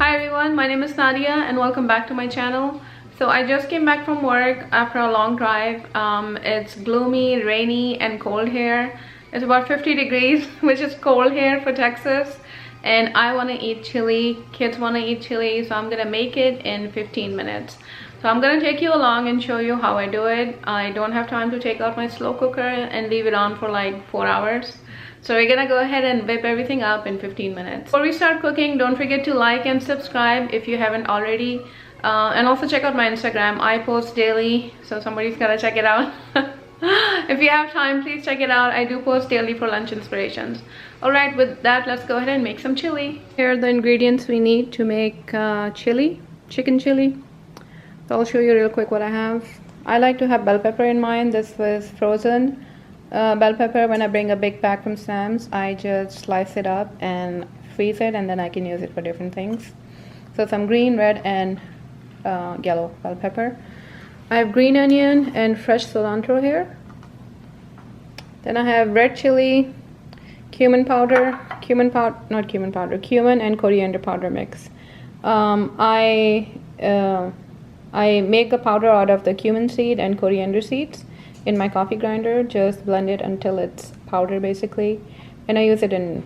Hi everyone, my name is Nadia and welcome back to my channel. So I just came back from work after a long drive. It's gloomy, rainy and cold here. It's about 50 degrees, which is cold here for Texas. And I want to eat chili. Kids want to eat chili, so I'm going to make it in 15 minutes. So I'm going to take you along and show you how I do it. I don't have time to take out my slow cooker and leave it on for like 4 hours. So we're gonna go ahead and whip everything up in 15 minutes. Before we start cooking, don't forget to like and subscribe if you haven't already. And also check out my Instagram. I post daily, so somebody's gotta check it out. If you have time, please check it out. I do post daily for lunch inspirations. Alright, with that, let's go ahead and make some chili. Here are the ingredients we need to make chili, chicken chili. So I'll show you real quick what I have. I like to have bell pepper in mine. This was frozen. Bell pepper, when I bring a big pack from Sam's, I just slice it up and freeze it, and then I can use it for different things. So some green, red and yellow bell pepper. I have green onion and fresh cilantro here. Then I have red chili, cumin and coriander powder mix. I make a powder out of the cumin seed and coriander seeds in my coffee grinder. Just blend it until it's powder basically, and I use it in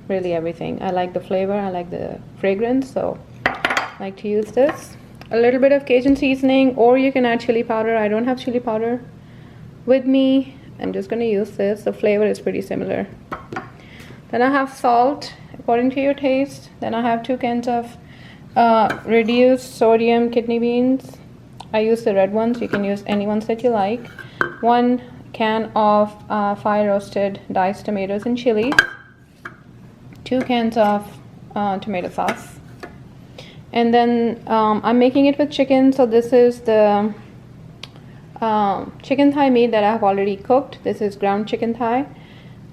really everything. I like the flavor, I like the fragrance, so I like to use this. A little bit of Cajun seasoning, or you can add chili powder. I don't have chili powder with me. I'm just going to use this. The flavor is pretty similar. Then I have salt according to your taste. Then I have 2 cans of reduced sodium kidney beans. I use the red ones. You can use any ones that you like. 1 can of fire roasted diced tomatoes and chilies. 2 cans of tomato sauce. And then I'm making it with chicken. So this is the chicken thigh meat that I have already cooked. This is ground chicken thigh.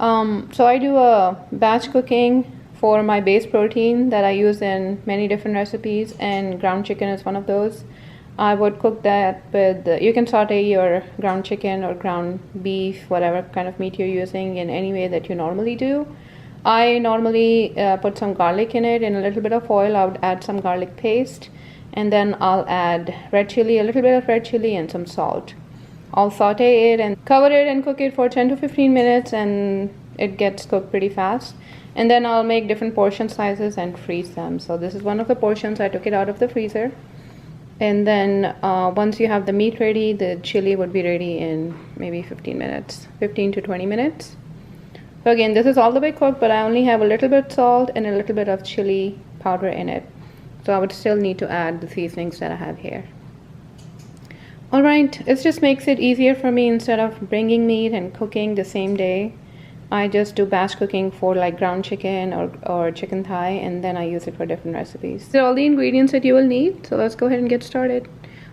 So I do a batch cooking for my base protein that I use in many different recipes, and ground chicken is one of those. I would cook that with, you can saute your ground chicken or ground beef, whatever kind of meat you're using, in any way that you normally do. I normally put some garlic in it, in a little bit of oil. I would add some garlic paste, and then I'll add red chili, a little bit of red chili and some salt. I'll saute it and cover it and cook it for 10 to 15 minutes, and it gets cooked pretty fast. And then I'll make different portion sizes and freeze them. So this is one of the portions. I took it out of the freezer. And then once you have the meat ready, the chili would be ready in maybe 15 minutes, 15 to 20 minutes. So again, this is all the way cooked, but I only have a little bit of salt and a little bit of chili powder in it. So I would still need to add the seasonings that I have here. Alright, it just makes it easier for me. Instead of bringing meat and cooking the same day, I just do batch cooking for like ground chicken or chicken thigh, and then I use it for different recipes. These are all the ingredients that you will need, so let's go ahead and get started.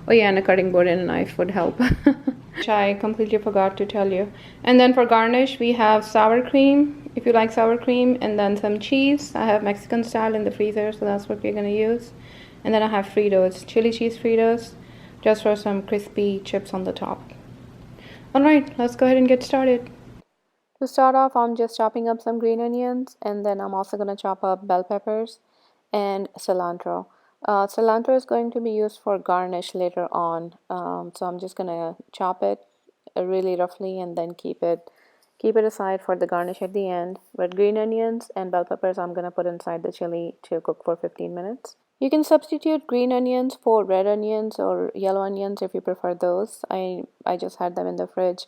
Oh yeah, and a cutting board and a knife would help, which I completely forgot to tell you. And then for garnish, we have sour cream, if you like sour cream, and then some cheese. I have Mexican style in the freezer, so that's what we're going to use. And then I have Fritos, chili cheese Fritos, just for some crispy chips on the top. Alright, let's go ahead and get started. To start off, I'm just chopping up some green onions, and then I'm also going to chop up bell peppers and cilantro. Cilantro is going to be used for garnish later on, so I'm just going to chop it really roughly and then keep it aside for the garnish at the end. But green onions and bell peppers I'm going to put inside the chili to cook for 15 minutes. You can substitute green onions for red onions or yellow onions if you prefer those. I just had them in the fridge,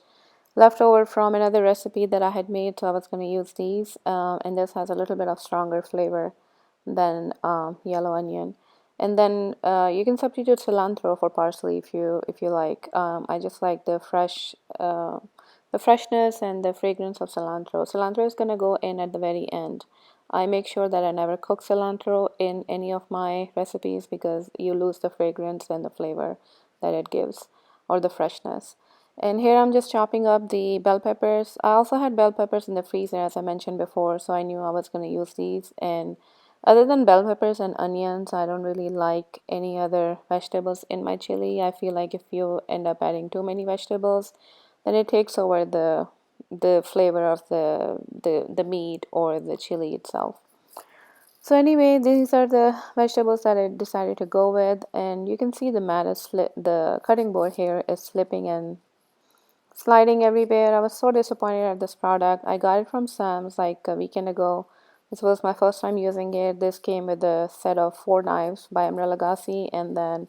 left over from another recipe that I had made, so I was going to use these, and this has a little bit of stronger flavor than yellow onion. And then you can substitute cilantro for parsley if you like. I just like the freshness and the fragrance of cilantro. Cilantro is going to go in at the very end. I make sure that I never cook cilantro in any of my recipes because you lose the fragrance and the flavor that it gives, or the freshness. And here I'm just chopping up the bell peppers. I also had bell peppers in the freezer, as I mentioned before, so I knew I was going to use these. And other than bell peppers and onions, I don't really like any other vegetables in my chili. I feel like if you end up adding too many vegetables, then it takes over the flavor of the meat or the chili itself. So anyway, these are the vegetables that I decided to go with, and you can see the mat is the cutting board here is slipping and sliding everywhere. I was so disappointed at this product. I got it from Sam's like a weekend ago. This was my first time using it. This came with a set of 4 knives by Umbrella Gassi and then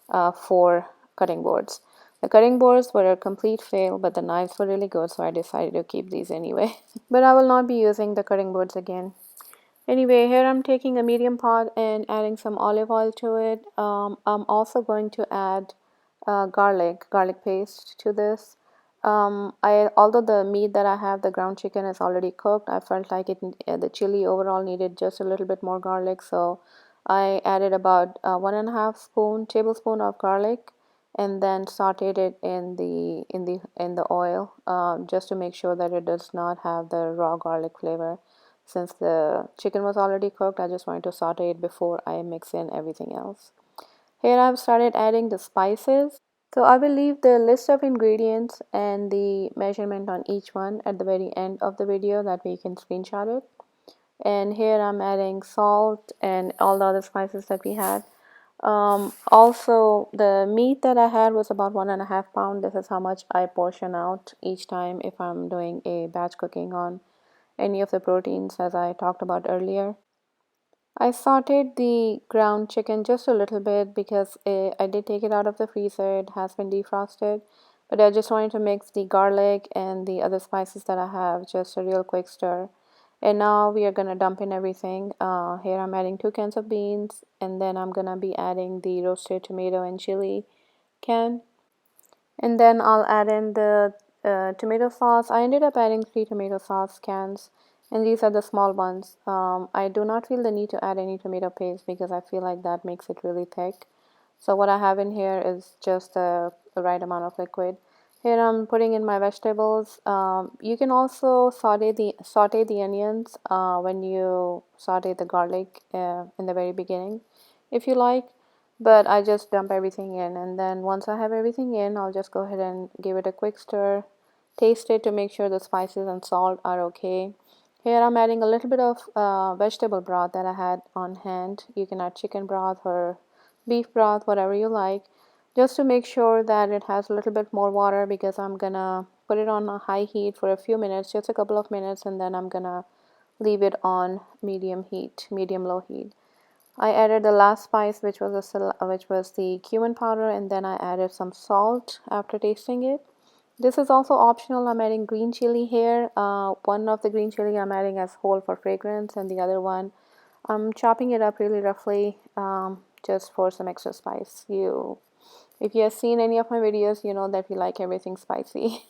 4 cutting boards. The cutting boards were a complete fail, but the knives were really good, so I decided to keep these anyway. But I will not be using the cutting boards again. Anyway, here I'm taking a medium pot and adding some olive oil to it. I'm also going to add garlic paste to this. Although the meat that I have, the ground chicken, is already cooked, I felt like the chili overall needed just a little bit more garlic, so I added about 1.5 tablespoon of garlic, and then sauteed it in the oil, just to make sure that it does not have the raw garlic flavor. Since the chicken was already cooked, I just wanted to saute it before I mix in everything else. Here I've started adding the spices. So I will leave the list of ingredients and the measurement on each one at the very end of the video, that way you can screenshot it. And here I'm adding salt and all the other spices that we had. Also, the meat that I had was about 1.5 pounds. This is how much I portion out each time if I'm doing a batch cooking on any of the proteins, as I talked about earlier. I sauteed the ground chicken just a little bit because I did take it out of the freezer. It has been defrosted, but I just wanted to mix the garlic and the other spices that I have, just a real quick stir. And now we are gonna dump in everything. Here I'm adding 2 cans of beans, and then I'm gonna be adding the roasted tomato and chili can. And then I'll add in the tomato sauce. I ended up adding 3 tomato sauce cans, and these are the small ones. I do not feel the need to add any tomato paste because I feel like that makes it really thick. So what I have in here is just the right amount of liquid. Here I'm putting in my vegetables. You can also saute the onions when you saute the garlic in the very beginning, if you like. But I just dump everything in, and then once I have everything in, I'll just go ahead and give it a quick stir, taste it to make sure the spices and salt are okay. Here I'm adding a little bit of vegetable broth that I had on hand. You can add chicken broth or beef broth, whatever you like, just to make sure that it has a little bit more water, because I'm gonna put it on a high heat for a few minutes, just a couple of minutes, and then I'm gonna leave it on medium low heat. I added the last spice, which was the cumin powder, and then I added some salt after tasting it. This is also optional. I'm adding green chili here. One of the green chili I'm adding as whole for fragrance, and the other one I'm chopping it up really roughly, just for some extra spice. If you have seen any of my videos, you know that we like everything spicy.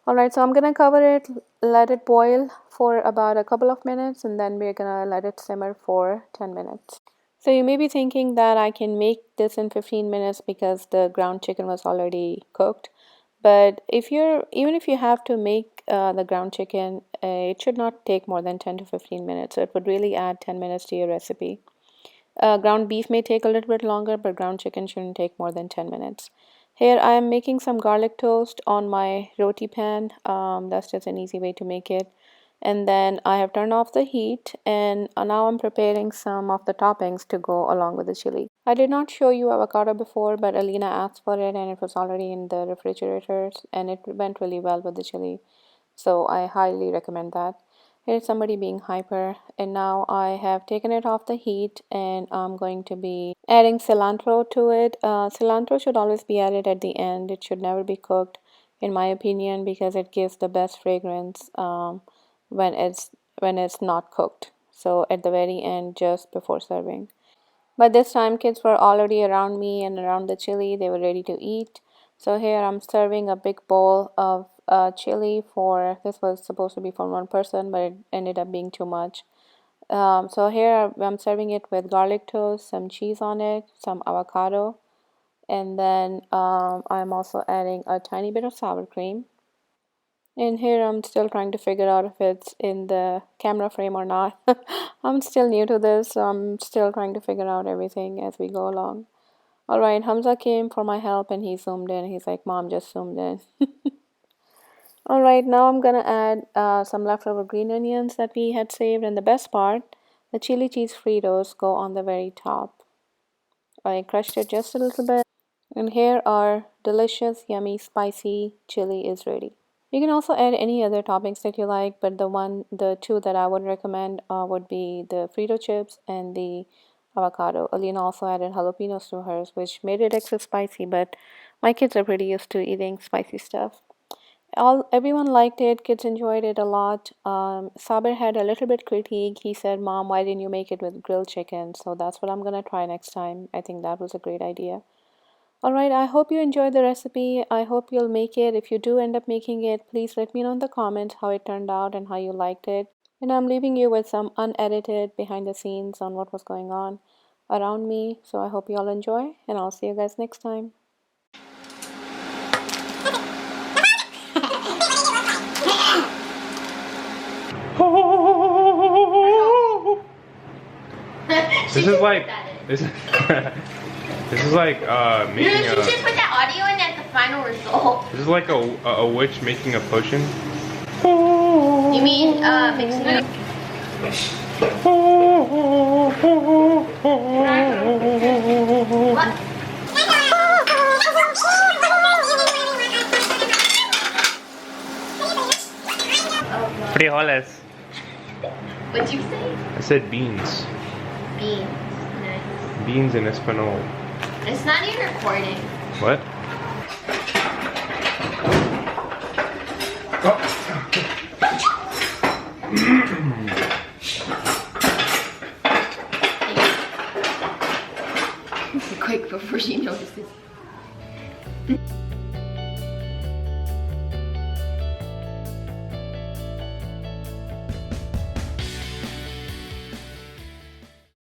Alright, so I'm gonna cover it, let it boil for about a couple of minutes, and then we're gonna let it simmer for 10 minutes. So you may be thinking that I can make this in 15 minutes because the ground chicken was already cooked. But even if you have to make the ground chicken, it should not take more than 10 to 15 minutes. So it would really add 10 minutes to your recipe. Ground beef may take a little bit longer, but ground chicken shouldn't take more than 10 minutes. Here I am making some garlic toast on my roti pan. That's just an easy way to make it. And then I have turned off the heat, and now I'm preparing some of the toppings to go along with the chili. I did not show you avocado before, but Alina asked for it and it was already in the refrigerator, and it went really well with the chili. So I highly recommend that. Here's somebody being hyper, and now I have taken it off the heat, and I'm going to be adding cilantro to it. Cilantro should always be added at the end. It should never be cooked, in my opinion, because it gives the best fragrance when it's not cooked. So at the very end, just before serving. By this time, kids were already around me and around the chili. They were ready to eat. So here I'm serving a big bowl of chili this was supposed to be for one person, but it ended up being too much. So here I'm serving it with garlic toast, some cheese on it, some avocado, and then I'm also adding a tiny bit of sour cream. And here I'm still trying to figure out if it's in the camera frame or not. I'm still new to this, so I'm still trying to figure out everything as we go along. Alright, Hamza came for my help and he zoomed in. He's like, Mom, just zoomed in. Alright, now I'm gonna add some leftover green onions that we had saved. And the best part, The chili cheese Fritos go on the very top. I crushed it just a little bit. And here our delicious, yummy, spicy chili is ready. You can also add any other toppings that you like, but the two that I would recommend would be the Frito chips and the avocado. Alina also added jalapenos to hers, which made it extra spicy, but my kids are pretty used to eating spicy stuff. Everyone liked it. Kids enjoyed it a lot. Saber had a little bit critique. He said, "Mom, why didn't you make it with grilled chicken?" So that's what I'm gonna try next time. I think that was a great idea. Alright, I hope you enjoyed the recipe. I hope you'll make it. If you do end up making it, please let me know in the comments how it turned out and how you liked it. And I'm leaving you with some unedited behind the scenes on what was going on around me. So I hope you all enjoy, and I'll see you guys next time. This is like this. This is like making You should put that audio in at the final result. This is like a witch making a potion. You mean mixing it? What? Frijoles. What'd you say? I said beans. Beans. Nice. Beans in Espanol. It's not even recording. What? Quick before she notices.